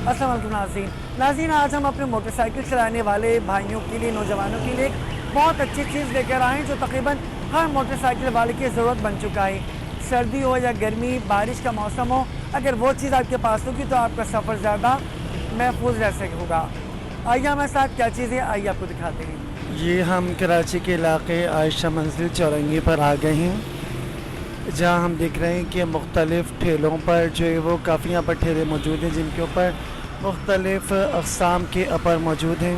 अस्सलाम वालेकुम नाज़रीन, आज हम अपने मोटरसाइकिल चलाने वाले भाइयों के लिए, नौजवानों के लिए एक बहुत अच्छी चीज़ लेकर आए हैं जो तकरीबन हर मोटरसाइकिल वाले की ज़रूरत बन चुका है। सर्दी हो या गर्मी, बारिश का मौसम हो, अगर वो चीज़ आपके पास होगी तो आपका सफ़र ज़्यादा महफूज रह सकेगा। आइए हमारे साथ क्या चीज़ है, आइए आपको दिखाते हैं। ये हम कराची के इलाके आयशा मंजिल चौरंगी पर आ गए हैं, जहाँ हम देख रहे हैं कि मुख्तलिफ़ ठेलों पर जो है वो काफ़ी यहाँ पर ठेले मौजूद हैं जिनके ऊपर मुख्तलिफ़ अक़साम के अपर मौजूद हैं।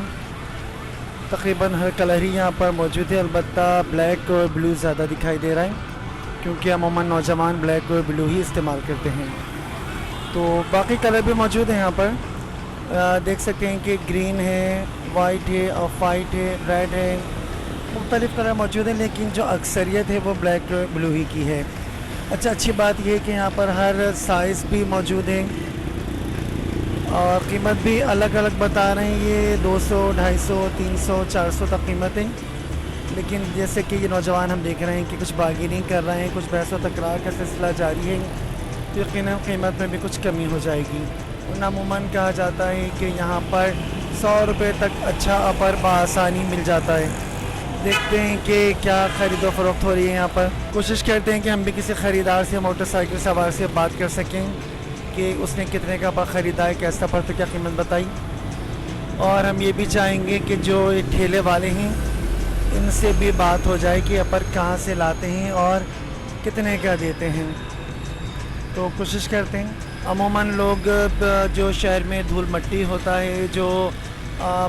तकरीबन हर कलर ही यहाँ पर मौजूद है, अलबत्ता ब्लैक और ब्लू ज़्यादा दिखाई दे रहा है क्योंकि अमूमन नौजवान ब्लैक और ब्लू ही इस्तेमाल करते हैं। तो बाकी कलर भी मौजूद हैं यहाँ पर। देख सकते हैं कि ग्रीन है, वाइट है, ऑफ वाइट है, रेड है, मुख्तलिफ़ कलर मौजूद हैं, लेकिन जो अक्सरियत है वो ब्लैक और ब्लू ही की है। अच्छा, अच्छी बात यह है कि यहाँ पर हर साइज़ भी मौजूद है और कीमत भी अलग अलग बता रहे हैं। ये 200, 250, 300, 400 तक कीमत है। लेकिन जैसे कि ये नौजवान हम देख रहे हैं कि कुछ बार्गेनिंग कर रहे हैं, कुछ बहस व तकरार का सिलसिला जारी है, तो यकीनन कीमत में भी कुछ कमी हो जाएगी। और अमूमन कहा जाता है कि यहाँ पर 100 रुपये तक अच्छा अपर बआसानी मिल जाता है। देखते हैं कि क्या ख़रीदो फरोख्त हो रही है यहाँ पर। कोशिश करते हैं कि हम भी किसी ख़रीदार से, मोटरसाइकिल सवार से बात कर सकें कि उसने कितने का पर ख़रीदा है, कैसा पर, तो क्या कीमत बताई। और हम ये भी चाहेंगे कि जो ये ठेले वाले हैं इनसे भी बात हो जाए कि अपर कहाँ से लाते हैं और कितने का देते हैं। तो कोशिश करते हैं। अमूमन लोग जो शहर में धूल मट्टी होता है, जो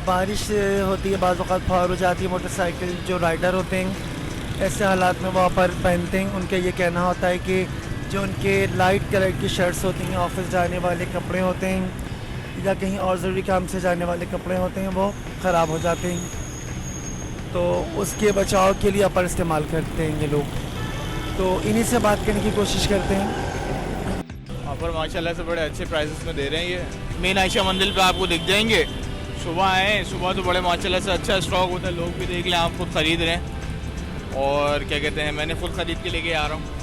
बारिश होती है, बाज़ औक़ात फौर हो जाती है, मोटरसाइकिल जो राइडर होते हैं ऐसे हालात में वो अपर पहनते हैं। उनका ये कहना होता है कि जो उनके लाइट कलर की शर्ट्स होती हैं, ऑफिस जाने वाले कपड़े होते हैं या कहीं और ज़रूरी काम से जाने वाले कपड़े होते हैं, वो ख़राब हो जाते हैं, तो उसके बचाव के लिए अपर इस्तेमाल करते हैं ये लोग। तो इन्हीं से बात करने की कोशिश करते हैं। अपर माशाल्लाह से बड़े अच्छे प्राइसेस में दे रहे हैं। ये मेन आयशा मंजिल पे आपको दिख जाएंगे। सुबह आए, सुबह तो बड़े माशाल्लाह से अच्छा स्टॉक होता है, लोग भी देख लें, आप खुद ख़रीद रहे हैं और क्या कहते हैं, मैंने खुद ख़रीद के लेके आ रहा हूँ।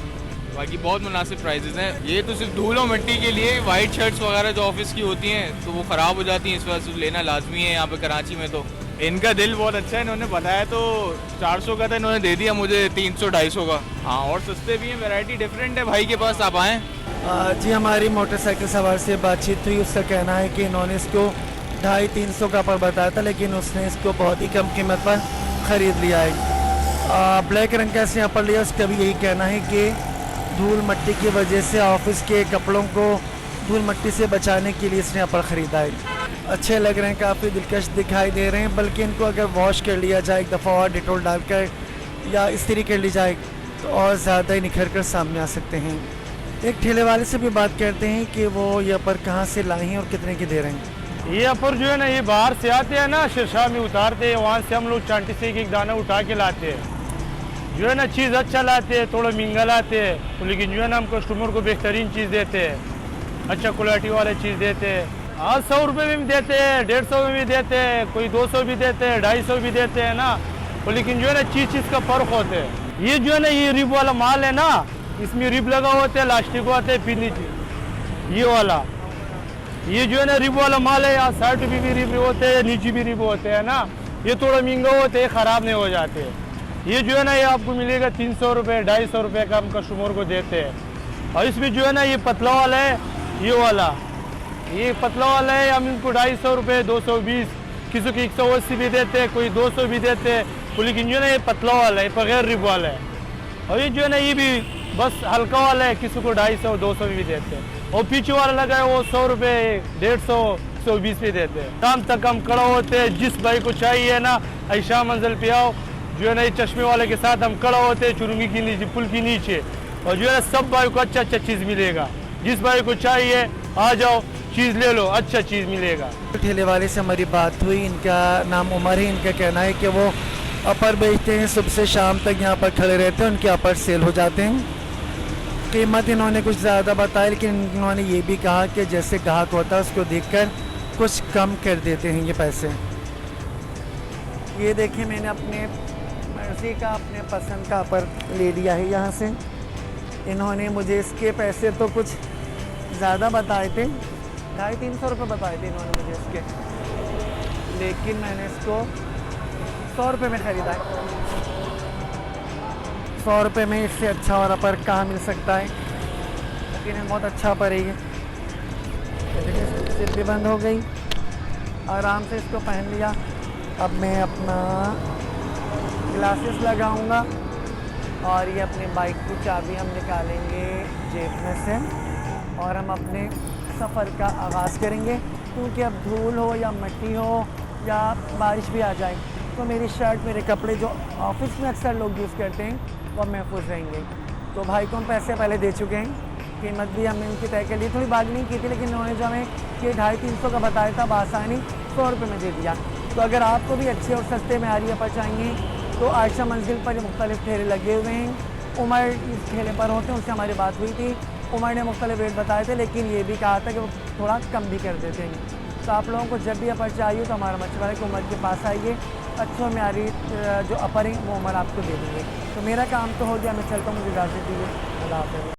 बाकी बहुत मुनासिब प्राइसेस हैं। ये तो सिर्फ धूल और मिट्टी के लिए, वाइट शर्ट्स वगैरह जो ऑफिस की होती हैं तो वो ख़राब हो जाती हैं, इस वजह से लेना लाजमी है यहाँ पे कराची में। तो इनका दिल बहुत अच्छा है, इन्होंने बताया तो 400 का था, इन्होंने दे दिया मुझे 300, 250 का। हाँ, और सस्ते भी हैं, वैरायटी डिफरेंट है भाई के पास, आप आएँ। जी, हमारी मोटरसाइकिल सवार से बातचीत हुई, उसका कहना है कि इन्होंने इसको 250-300 का पर बताया था, लेकिन उसने इसको बहुत ही कम कीमत पर ख़रीद लिया है। ब्लैक रंग का इसने यहाँ पर लिया, उसका भी यही कहना है कि धूल मट्टी की वजह से ऑफिस के कपड़ों को धूल मट्टी से बचाने के लिए इसने यहाँ पर ख़रीदा है। अच्छे लग रहे हैं, काफ़ी दिलकश दिखाई दे रहे हैं, बल्कि इनको अगर वॉश कर लिया जाए एक दफ़ा और डिटोल डालकर या इस्त्री कर ली जाए तो और ज़्यादा ही निखर कर सामने आ सकते हैं। एक ठेले वाले से भी बात करते हैं कि वो यहाँ पर कहाँ से लाए हैं और कितने की दे रहे हैं। ये अपर जो है ना, ये बाहर से आते हैं ना, शिरशाह में उतारते हैं, वहाँ से हम लोग चांटी से एक दाना उठा के लाते हैं। जो है ना चीज़ अच्छा लाते हैं, थोड़ा महंगा लाते हैं, तो लेकिन जो है ना हम कस्टमर को बेहतरीन चीज़ देते हैं, अच्छा क्वालिटी वाले चीज़ देते हैं। आज 100 रुपये में भी देते हैं, 150 में भी देते हैं, कोई 200 भी देते हैं, 250 भी देते हैं ना, तो लेकिन जो है ना चीज़ का फ़र्क होता है। ये जो है ना, ये रिब वाला माल है ना, इसमें रिब लगा होता है, लास्टिक होता है, फिर नीचे ये वाला, ये जो है ना रिब वाला माल है, यहाँ साइड भी रिब होते हैं, नीचे भी रिब होते हैं ना, ये थोड़ा महंगा होते हैं, ख़राब नहीं हो जाते। ये जो है ना, ये आपको मिलेगा 300 रुपये, 250 रुपये का हम कस्टमर को देते हैं। और इसमें जो है ना, ये पतला वाला है, ये वाला, ये पतला वाला है, हम इनको 250 रुपये, 220, किसी को 180 भी देते हैं, कोई 200 भी देते हैं, लेकिन जो है ना ये पतला वाला है, बगैर रिब वाला है। और ये जो है ना, ये भी बस हल्का वाला है, किसी को 250, 200 भी देते हैं। और पीछे वाला लगा है वो 100 रुपये, 150, 120 भी देते हैं। शाम तक हम खड़ा होते हैं, जिस भाई को चाहिए ना आयशा मंजिल पे आओ, जो है ना ये चश्मे वाले के साथ हम खड़ा होते हैं चुरंगी के नीचे, पुल के नीचे, और जो है ना सब भाई को अच्छा चीज़ मिलेगा। जिस भाई को चाहिए आ जाओ, चीज़ ले लो, अच्छा चीज़ मिलेगा। ठेले वाले से हमारी बात हुई, इनका नाम उमर है। इनका कहना है कि वो अपर बेचते हैं, सुबह से शाम तक यहाँ पर खड़े रहते हैं, उनके अपर सेल हो जाते हैं। कीमत इन्होंने कुछ ज़्यादा बताया, लेकिन इन्होंने ये भी कहा कि जैसे ग्राहक होता है उसको देखकर कुछ कम कर देते हैं ये पैसे। ये देखिए, मैंने अपने मर्ज़ी का, अपने पसंद का अपर ले लिया है यहाँ से। इन्होंने मुझे इसके पैसे तो कुछ ज़्यादा बताए थे, 250-300 रुपये बताए थे इन्होंने मुझे इसके, लेकिन मैंने इसको 100 रुपये में ख़रीदा है। 100 रुपये में इससे अच्छा और अपर कहाँ मिल सकता है। लेकिन बहुत अच्छा अपर है ये। सिप भी बंद हो गई, आराम से इसको पहन लिया। अब मैं अपना ग्लासेस लगाऊंगा और ये अपनी बाइक की चाबी हम निकालेंगे जेब में से और हम अपने सफ़र का आगाज़ करेंगे। क्योंकि अब धूल हो या मिट्टी हो या बारिश भी आ जाए तो मेरी शर्ट, मेरे कपड़े जो ऑफिस में अक्सर लोग यूज़ करते हैं वो महफूज रहेंगे। तो भाई को हम पैसे पहले दे चुके हैं, कीमत भी हमने उनकी तय कर ली। थोड़ी बार्गेनिंग की थी लेकिन उन्होंने जो हमें ये 250-300 का बताया था बआसानी 100 रुपये में दे दिया। तो अगर आपको भी अच्छे और सस्ते में आरिया पर चाहिए तो आयशा मंजिल पर मुख्तलिफ ठेले लगे हुए हैं। उमर इस ठेले पर होते हैं, उससे हमारी बात हुई थी। उमर ने मुख्तलिफ रेट बताए थे लेकिन ये भी कहा था कि वो थोड़ा कम भी कर देते हैं। तो आप लोगों को जब भी अपर चाहिए तो हमारा मशवरा है कि उमर के पास आइए, अच्छों में आरी जो अपर हैं वो उमर आपको दे देंगे। तो मेरा काम तो हो गया, मैं चलता हूँ, मुझे इजाज़त दीजिए। अल्लाह हाफ़िज़।